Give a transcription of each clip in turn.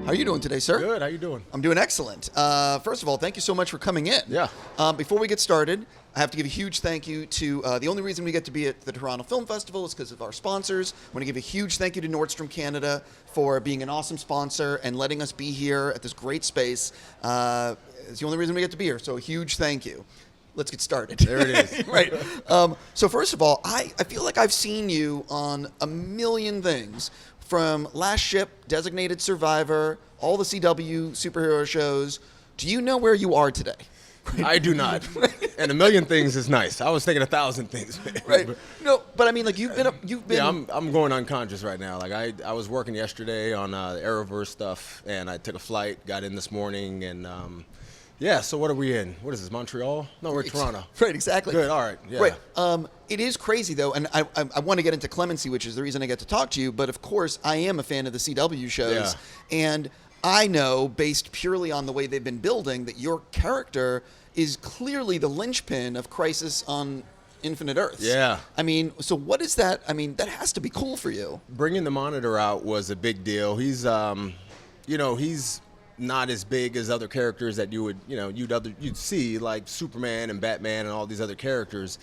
How are you doing today, sir? Good. How you doing? I'm doing excellent. First of all, thank you so much for coming in. Yeah. Before we get started, I have to give a huge thank you to the only reason we get to be at the Toronto Film Festival is because of our sponsors. I want to give a huge thank you to Nordstrom Canada for being an awesome sponsor and letting us be here at this great space. It's the only reason we get to be here, so a huge thank you. Let's get started. There it is. Right. So first of all, I feel like I've seen you on a million things. From Last Ship, Designated Survivor, all the CW superhero shows. Do you know where you are today? I do not. And a million things is nice. I was thinking 1,000 things. Right. No, but I mean, like you've been. Yeah, I'm going unconscious right now. Like I was working yesterday on the Arrowverse stuff, and I took a flight, got in this morning, and yeah. So what are we in? What is this? Montreal? No, we're in Toronto. Right. Exactly. Good. All right. Yeah. Right. It is crazy though, and I want to get into Clemency, which is the reason I get to talk to you. But of course, I am a fan of the CW shows, and I know, based purely on the way they've been building, that your character is clearly the linchpin of Crisis on Infinite Earths. Yeah. I mean, so what is that? I mean, that has to be cool for you. Bringing the Monitor out was a big deal. He's, he's not as big as other characters that you would, you'd see, like Superman and Batman and all these other characters.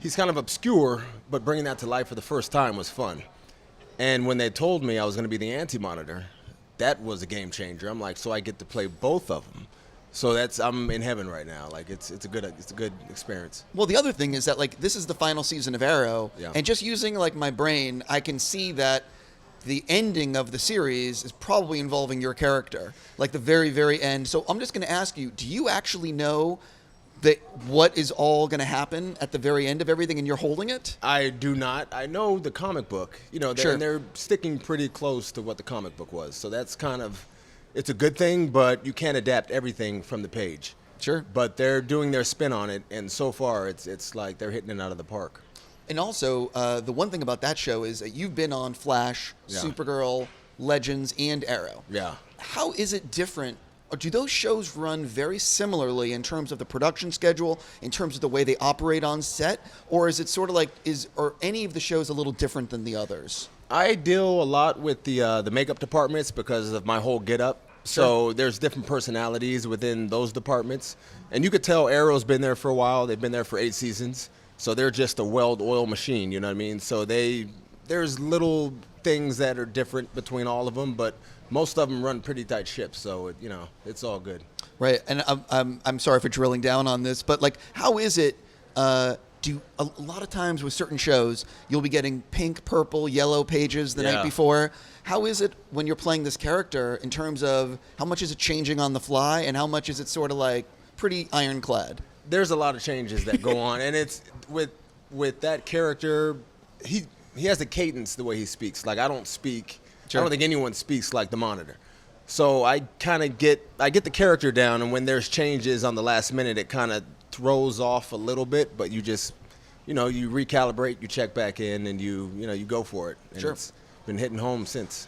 He's kind of obscure, but bringing that to life for the first time was fun. And when they told me I was going to be the anti-Monitor, that was a game changer. I'm like, so I get to play both of them. So I'm in heaven right now. Like it's a good experience. Well, the other thing is that like this is the final season of Arrow, and just using like my brain, I can see that the ending of the series is probably involving your character, like the very, very end. So I'm just going to ask you: do you actually know that what is all going to happen at the very end of everything, and you're holding it? I do not. I know the comic book, Sure. And they're sticking pretty close to what the comic book was. So that's kind of, it's a good thing, but you can't adapt everything from the page. Sure. But they're doing their spin on it, and so far it's like they're hitting it out of the park. And also, the one thing about that show is that you've been on Flash, Supergirl, Legends, and Arrow. Yeah. How is it different? Or do those shows run very similarly in terms of the production schedule, in terms of the way they operate on set? Or is it sort of like, are any of the shows a little different than the others? I deal a lot with the makeup departments because of my whole get-up. So there's different personalities within those departments. And you could tell Arrow's been there for a while. They've been there for 8 seasons. So they're just a well-oiled machine, you know what I mean? So there's little things that are different between all of them, but most of them run pretty tight ships, so it's all good. Right, and I'm sorry for drilling down on this, but like, how is it? Do a lot of times with certain shows, you'll be getting pink, purple, yellow pages the night before. How is it when you're playing this character in terms of how much is it changing on the fly, and how much is it sort of like pretty ironclad? There's a lot of changes that go on, and it's with that character, he has a cadence the way he speaks. Like I don't speak. Sure. I don't think anyone speaks like the Monitor. So I kind of get the character down, and when there's changes on the last minute, it kind of throws off a little bit, but you just, you recalibrate, you check back in, and you go for it. And it's been hitting home since.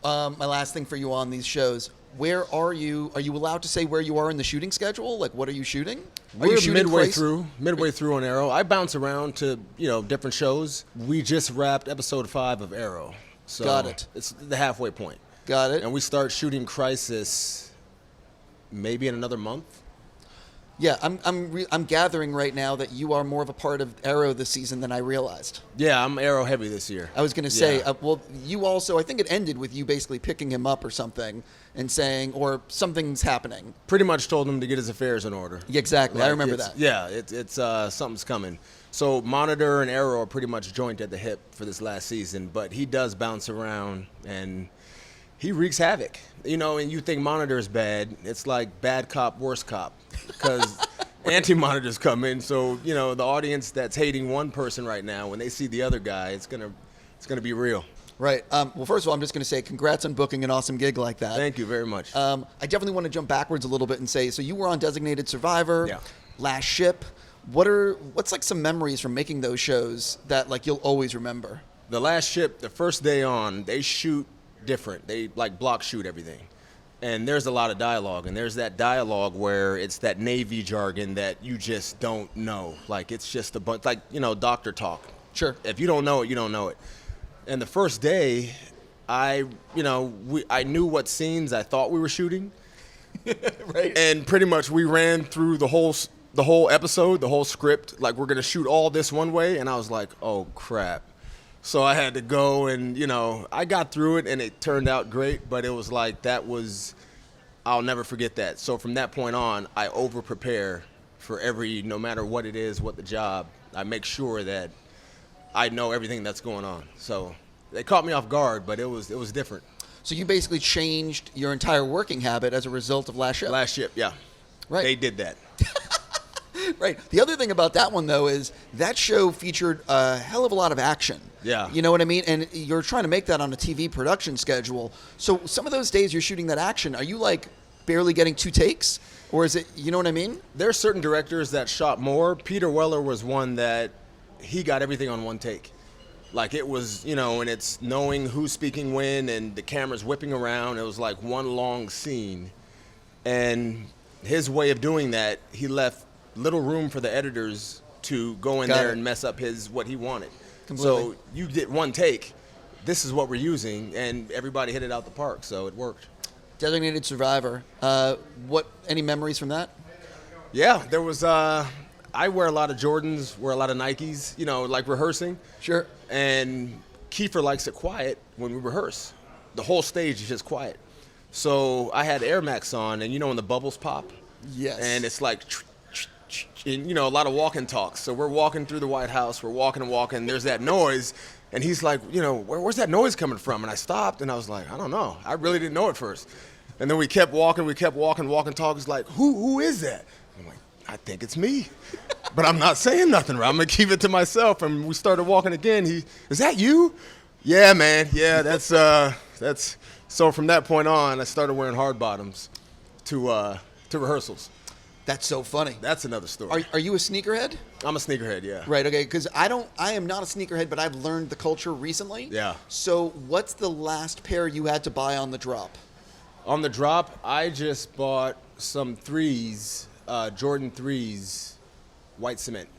My last thing for you on these shows, where are you? Are you allowed to say where you are in the shooting schedule? Like, what are you shooting? We're midway through on Arrow. I bounce around to, different shows. We just wrapped episode 5 of Arrow. So got it. It's the halfway point. Got it. And we start shooting Crisis maybe in another month. Yeah, I'm gathering right now that you are more of a part of Arrow this season than I realized. Yeah, I'm Arrow heavy this year. I was going to say, well, you also, I think it ended with you basically picking him up or something and saying, or something's happening. Pretty much told him to get his affairs in order. Yeah, exactly. Like, I remember that. Yeah, it's something's coming. So Monitor and Arrow are pretty much joint at the hip for this last season, but he does bounce around and he wreaks havoc. And you think Monitor's bad, it's like bad cop, worse cop, because anti-Monitors come in. So, the audience that's hating one person right now, when they see the other guy, it's gonna be real. Right. Well, first of all, I'm just going to say congrats on booking an awesome gig like that. Thank you very much. I definitely want to jump backwards a little bit and say, so you were on Designated Survivor, Last Ship. What's like some memories from making those shows that like you'll always remember? The Last Ship, the first day on, they shoot different. They like block shoot everything. And there's a lot of dialogue, and there's that dialogue where it's that Navy jargon that you just don't know. Like it's just a bunch, like, doctor talk. Sure. If you don't know it, you don't know it. And the first day, I knew what scenes I thought we were shooting. Right. And pretty much we ran through the whole episode, the whole script, like we're going to shoot all this one way. And I was like, oh, crap. So I had to go and, I got through it and it turned out great. But it was like I'll never forget that. So from that point on, I over-prepare for no matter what it is, what the job, I make sure that I know everything that's going on. So they caught me off guard, but it was different. So you basically changed your entire working habit as a result of Last Ship? Last Ship, yeah. Right. They did that. Right. The other thing about that one, though, is that show featured a hell of a lot of action. Yeah. You know what I mean? And you're trying to make that on a TV production schedule. So some of those days you're shooting that action, are you like barely getting 2 takes? Or is it, you know what I mean? There's certain directors that shot more. Peter Weller was one that he got everything on 1 take. Like it was, and it's knowing who's speaking when and the camera's whipping around. It was like one long scene. And his way of doing that, he left little room for the editors to go in there and mess up what he wanted. Completely. So you did 1 take. This is what we're using, and everybody hit it out the park, so it worked. Designated Survivor. Any memories from that? Yeah, there was. I wear a lot of Jordans, wear a lot of Nikes, like rehearsing. Sure. And Kiefer likes it quiet when we rehearse. The whole stage is just quiet. So I had Air Max on, and when the bubbles pop? Yes. And it's like, and, a lot of walk and talks. So we're walking through the White House, we're walking and walking, there's that noise, and he's like, where's that noise coming from? And I stopped, and I was like, I don't know. I really didn't know at first. And then we kept walking, walking, talk. He's like, who is that? I'm like, I think it's me. But I'm not saying nothing, right? I'm going to keep it to myself. And we started walking again. Is that you? Yeah, man. Yeah, that's. So from that point on, I started wearing hard bottoms to rehearsals. That's so funny. That's another story. Are you a sneakerhead? I'm a sneakerhead, yeah. Right, okay, because I am not a sneakerhead, but I've learned the culture recently. Yeah. So what's the last pair you had to buy on the drop? On the drop, I just bought some 3s, Jordan 3s, white cement.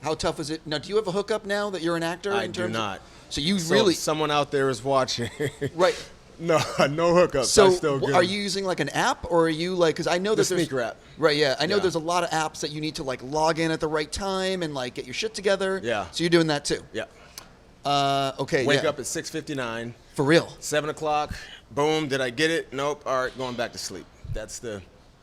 How tough is it? Now, do you have a hookup now that you're an actor? I do not. So really... someone out there is watching. Right. No hookups. So I still get are you using like an app, or are you like, because I know that the sneaker app. Right, yeah. I know there's a lot of apps that you need to like log in at the right time and like get your shit together. Yeah. So you're doing that too? Yeah. Okay, Wake up at 6:59. For real? 7 o'clock. Boom. Did I get it? Nope. All right, going back to sleep. That's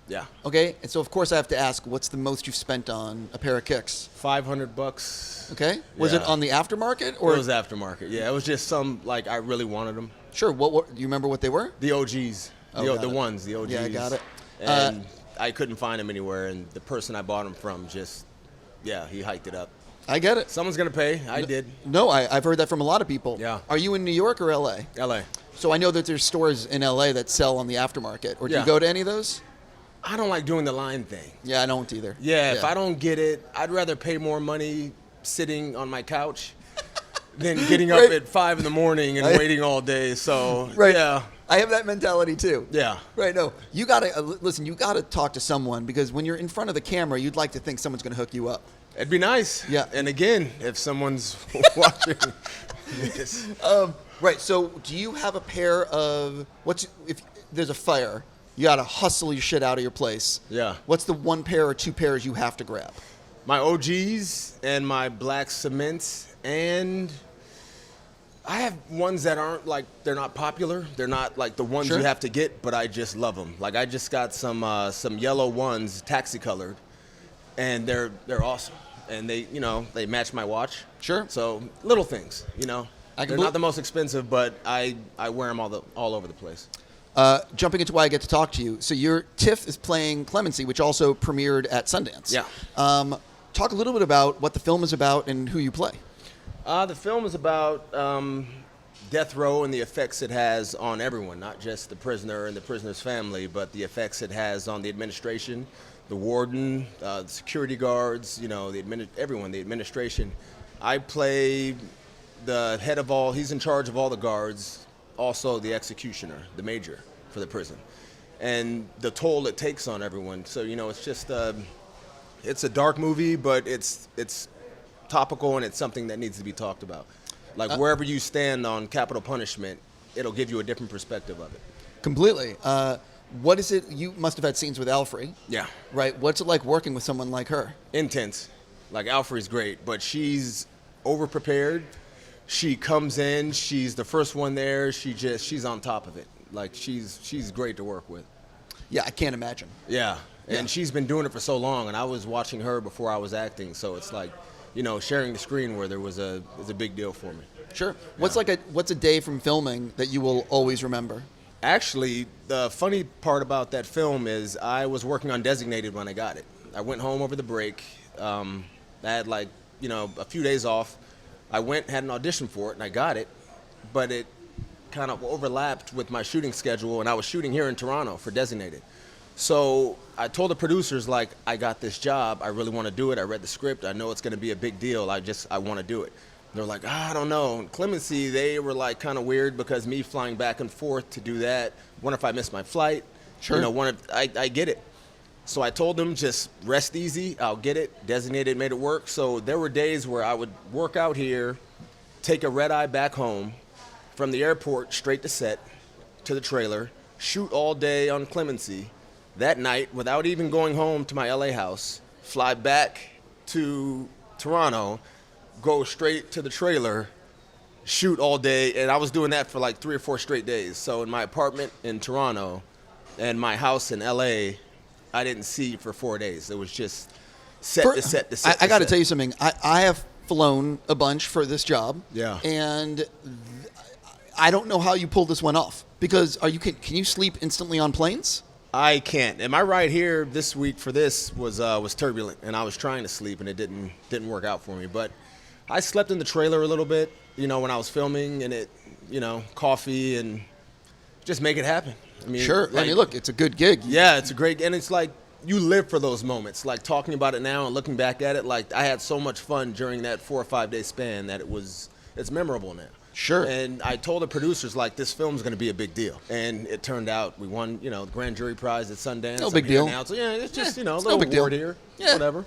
yeah. Okay, and so of course I have to ask, what's the most you've spent on a pair of kicks? $500. Okay. Was it on the aftermarket or? It was aftermarket. Yeah, it was just some like I really wanted them. Sure. What do you remember what they were? The OGs. The OGs. Yeah, I got it. And I couldn't find them anywhere, and the person I bought them from he hiked it up. I get it. Someone's gonna pay. I did. No, I've heard that from a lot of people. Yeah. Are you in New York or LA? LA. So I know that there's stores in LA that sell on the aftermarket. Or do you go to any of those? I don't like doing the line thing. Yeah, I don't either. Yeah, if I don't get it, I'd rather pay more money sitting on my couch than getting up at 5 in the morning and waiting all day. So, yeah. I have that mentality too. Yeah. Right, no. You got to, listen, you got to talk to someone because when you're in front of the camera, you'd like to think someone's going to hook you up. It'd be nice. Yeah. And again, if someone's watching. Yes. Right, so do you have a pair of, if there's a fire, you got to hustle your shit out of your place. Yeah. What's the 1 pair or 2 pairs you have to grab? My OGs and my black cements, and I have ones that aren't like, they're not popular. They're not like the ones you have to get, but I just love them. Like I just got some yellow ones, taxi colored, and they're awesome. And they match my watch. Sure. So little things, They're not the most expensive, but I wear them all over the place. Jumping into why I get to talk to you. So your TIFF is playing Clemency, which also premiered at Sundance. Yeah. Talk a little bit about what the film is about and who you play. The film is about death row and the effects it has on everyone, not just the prisoner and the prisoner's family, but the effects it has on the administration, the warden, the security guards, everyone, the administration. I play the head of all, he's in charge of all the guards, also the executioner, the major for the prison, and the toll it takes on everyone. So, it's just, it's a dark movie, but it's topical and it's something that needs to be talked about. Like wherever you stand on capital punishment, it'll give you a different perspective of it. Completely. What is it? You must have had scenes with Alfre. Yeah. Right. What's it like working with someone like her? Intense. Like, Alfre's great, but she's over-prepared. She comes in, she's the first one there, she's on top of it. Like, she's great to work with. Yeah, I can't imagine. Yeah. And Yeah. she's been doing it for so long, and I was watching her before I was acting, so it's like, sharing the screen where there was is a big deal for me. Sure. What's a day from filming that you will always remember? Actually, the funny part about that film is I was working on Designated when I got it. I went home over the break. I had a few days off. I went, had an audition for it, and I got it, but it kind of overlapped with my shooting schedule, and I was shooting here in Toronto for Designated. So I told the producers, like, I got this job. I really want to do it. I read the script. I know it's going to be a big deal. I want to do it. They're like, I don't know. And Clemency, they were like kind of weird because me flying back and forth to do that. What if I miss my flight? Sure. I get it. So I told them, just rest easy. I'll get it. Designated made it work. So there were days where I would work out here, take a red eye back home, from the airport straight to set, to the trailer, shoot all day on Clemency. That night, without even going home to my LA house, fly back to Toronto, go straight to the trailer, shoot all day, and I was doing that for like 3 or 4 straight days. So in my apartment in Toronto and my house in LA, I didn't see for 4 days. It was just set to set to set. I got to tell you something. I have flown a bunch for this job. Yeah. And I don't know how you pull this one off, because can you sleep instantly on planes? I can't. And my ride here this week for this was turbulent, and I was trying to sleep, and it didn't work out for me. But I slept in the trailer a little bit, when I was filming, and coffee, and just make it happen. I mean, Sure. Look, it's a good gig. Yeah, it's a great, and it's like you live for those moments. Like, talking about it now and looking back at it, like, I had so much fun during that 4 or 5 day span that it's memorable now. Sure. And I told the producers, like, this film's going to be a big deal. And it turned out we won, the Grand Jury Prize at Sundance. No big deal. Now, so, yeah, it's just, a no little big award deal. here. Yeah. Whatever.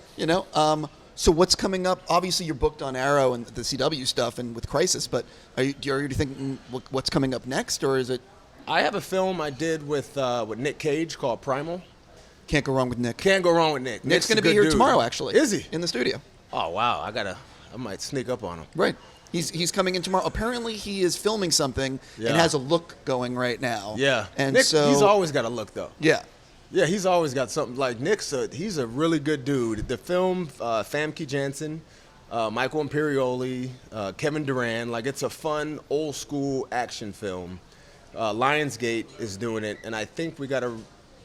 So what's coming up? Obviously, you're booked on Arrow and the CW stuff and with Crisis, but are you already thinking what's coming up next, or is it? I have a film I did with Nick Cage called Primal. Can't go wrong with Nick. Can't go wrong with Nick. Nick's going to a be good here dude. tomorrow, actually. Is he? In the studio. Oh, wow. I might sneak up on him. Right. He's coming in tomorrow. Apparently, he is filming something and has a look going right now. Yeah. And Nick, so he's always got a look, though. Yeah. Yeah, he's always got something. Like, he's a really good dude. The film, Famke Janssen, Michael Imperioli, Kevin Durant, like, it's a fun, old-school action film. Lionsgate is doing it, and I think we got to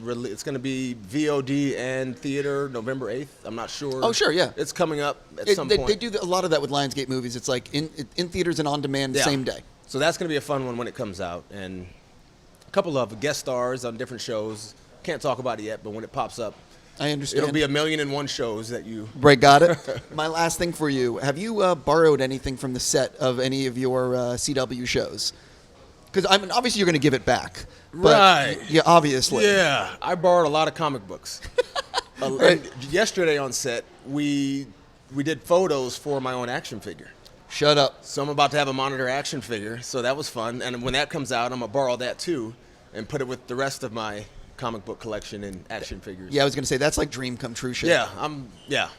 it's going to be VOD and theater November 8th. I'm not sure. Oh, sure, yeah. It's coming up at some They point. do a lot of that with Lionsgate movies. It's like in theaters and on demand Yeah. same day. So that's going to be a fun one when it comes out. And a couple of guest stars on different shows. Can't talk about it yet, but when it pops up, I understand. it'll be 1,000,001 shows that you... Right, got it. My last thing for you. Have you borrowed anything from the set of any of your CW shows? Because, obviously you're going to give it back. But, Right. Yeah, obviously. Yeah, I borrowed a lot of comic books. Right. Yesterday on set, we did photos for my own action figure. Shut up. So I'm about to have a Monitor action figure, so that was fun. And when that comes out, I'm going to borrow that too and put it with the rest of my comic book collection and action figures. Yeah, I was going to say, that's like dream come true shit. Yeah,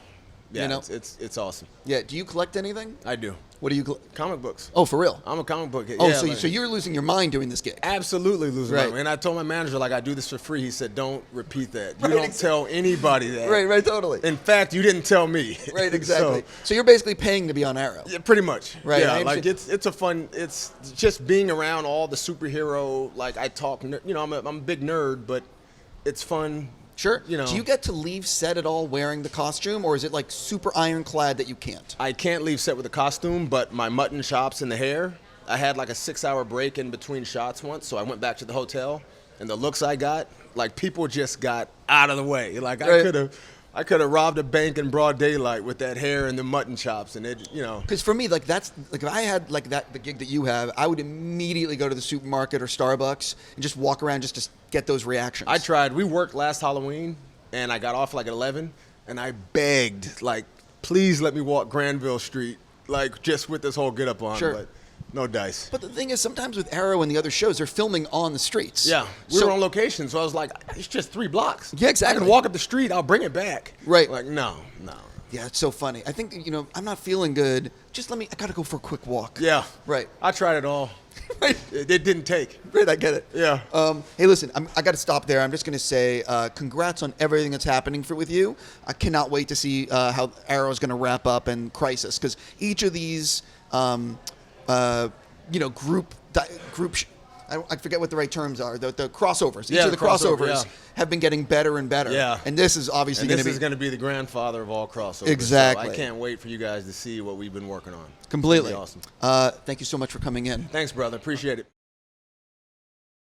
You know? it's awesome. Yeah, do you collect anything? I do. What do you Comic books. Oh, for real? I'm a comic book. Oh, yeah, so you're losing your mind doing this gig. Absolutely losing Right. my mind. And I told my manager, like, I do this for free. He said, don't repeat that. You Right, don't tell anybody that. Right, totally. In fact, you didn't tell me. Right, exactly. So you're basically paying to be on Arrow. Yeah, pretty much. Right, Yeah, I like understand. it's a fun. It's just being around all the superhero. Like, I talk. I'm a big nerd, but it's fun. Sure. You know. Do you get to leave set at all wearing the costume, or is it like super ironclad that you can't? I can't leave set with a costume, but my mutton chops and the hair. I had like a 6-hour break in between shots once, so I went back to the hotel, and the looks I got, like, people just got out of the way. Like, Right. I could have robbed a bank in broad daylight with that hair and the mutton chops, and it. Because for me, like, that's like, if I had like the gig that you have, I would immediately go to the supermarket or Starbucks and just walk around just to get those reactions. I tried. We worked last Halloween, and I got off like at 11, and I begged, like, please let me walk Granville Street, like, just with this whole get up on. Sure. But No dice. But the thing is, sometimes with Arrow and the other shows, they're filming on the streets. Yeah, we were on location, so I was like, it's just 3 blocks. Yeah, exactly. I can walk up the street, I'll bring it back. Right. Like, no. Yeah, it's so funny. I think, I'm not feeling good. I got to go for a quick walk. Yeah. Right. I tried it all. Right. It didn't take. Right, I get it. Yeah. Hey, listen, I got to stop there. I'm just going to say congrats on everything that's happening with you. I cannot wait to see how Arrow is going to wrap up and Crisis, because each of these, group. I forget what the right terms are. The crossovers. Each of the crossovers have been getting better and better. Yeah. And this is obviously going to be. This is going to be the grandfather of all crossovers. Exactly. So I can't wait for you guys to see what we've been working on. Completely. It's gonna be awesome. Thank you so much for coming in. Thanks, brother. Appreciate it.